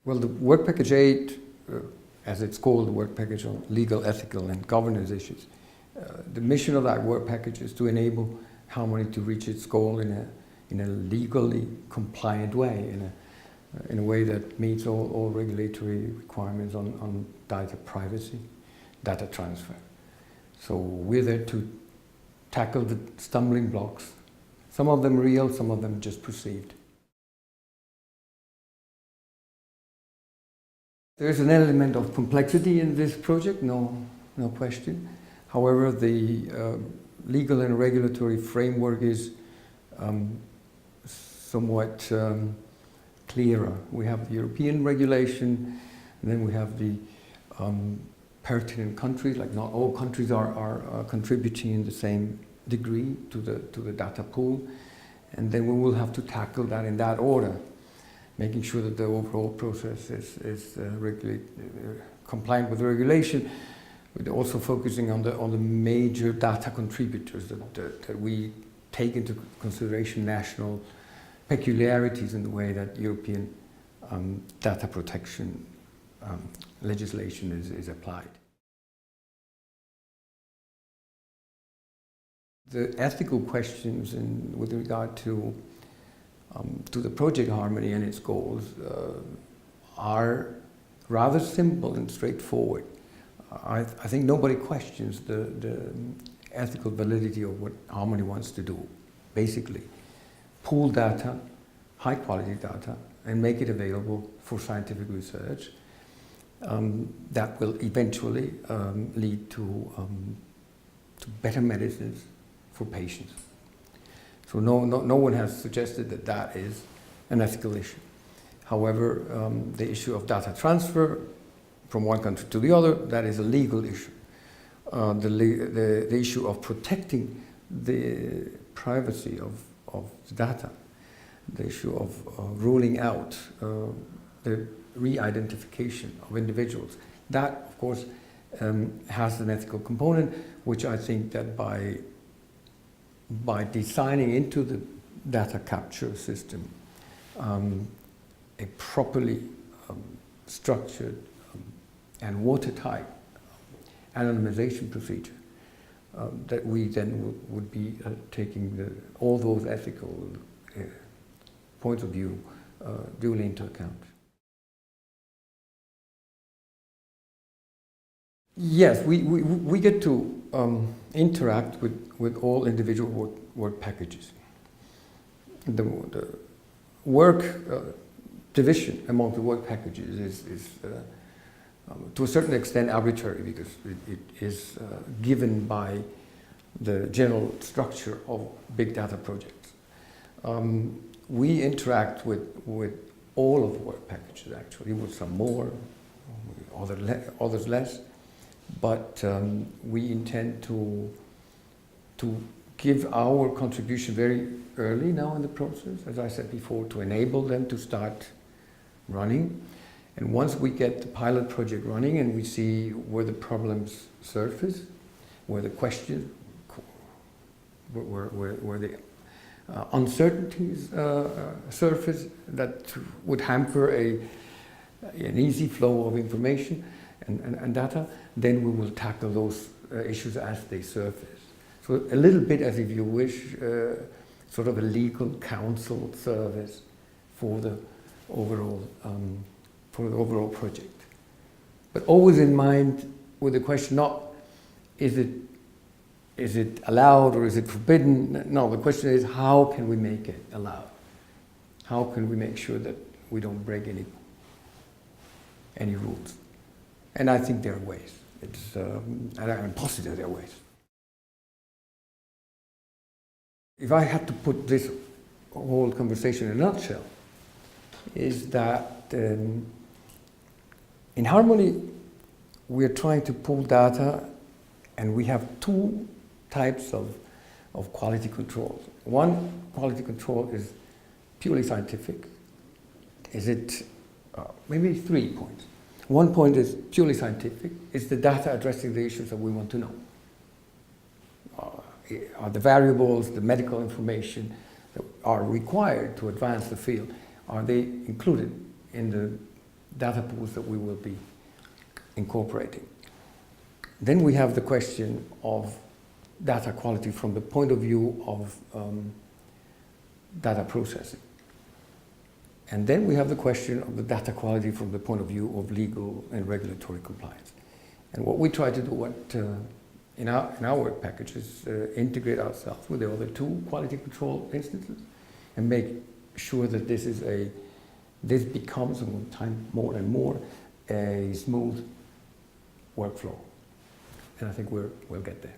Well, the Work Package 8, as it's called, the Work Package on Legal, Ethical and Governance Issues, the mission of that work package is to enable Harmony to reach its goal in a legally compliant way, in a way that meets all regulatory requirements on data privacy, data transfer. So we're there to tackle the stumbling blocks, some of them real, some of them just perceived. There's an element of complexity in this project, no question. However, the legal and regulatory framework is somewhat clearer. We have the European regulation, and then we have the pertinent countries. Like not all countries are contributing in the same degree to the data pool, and then we will have to tackle that in that order, making sure that the overall process is compliant with the regulation, but also focusing on the major data contributors that we take into consideration national peculiarities in the way that European data protection legislation is applied. The ethical questions with regard to the project Harmony and its goals are rather simple and straightforward. I think nobody questions the ethical validity of what Harmony wants to do. Basically, pool data, high quality data, and make it available for scientific research that will eventually lead to better medicines for patients. So no one has suggested that that is an ethical issue. However, the issue of data transfer from one country to the other, that is a legal issue. The issue of protecting the privacy of the data, the issue of ruling out the re-identification of individuals, that of course has an ethical component, which I think that by designing into the data capture system a properly structured and watertight anonymization procedure, that we then would be taking all those ethical points of view duly into account. Yes, we get to interact with all individual work packages. The work division among the work packages is to a certain extent arbitrary, because it is given by the general structure of big data projects. We interact with all of the work packages, actually, with some more, others less. But we intend to give our contribution very early now in the process, as I said before, to enable them to start running. And once we get the pilot project running and we see where the problems surface, where the questions, where the uncertainties surface that would hamper an easy flow of information and data, then we will tackle those issues as they surface. So a little bit, as if you wish, sort of a legal counsel service for the overall project. But always in mind with the question, not is it allowed or is it forbidden? No, the question is, how can we make it allowed? How can we make sure that we don't break any rules? And I think there are ways. And I'm positive there are ways. If I had to put this whole conversation in a nutshell, is that in Harmony we're trying to pull data, and we have two types of quality control. One quality control is purely scientific. Is it maybe 3 points? One point is purely scientific. It's the data addressing the issues that we want to know. Are the variables, the medical information that are required to advance the field, are they included in data pools that we will be incorporating. Then we have the question of data quality from the point of view of data processing. And then we have the question of the data quality from the point of view of legal and regulatory compliance. And what we try to do in our work package is integrate ourselves with the other two quality control instances and make sure that this becomes, over time, more and more a smooth workflow. And I think we'll get there.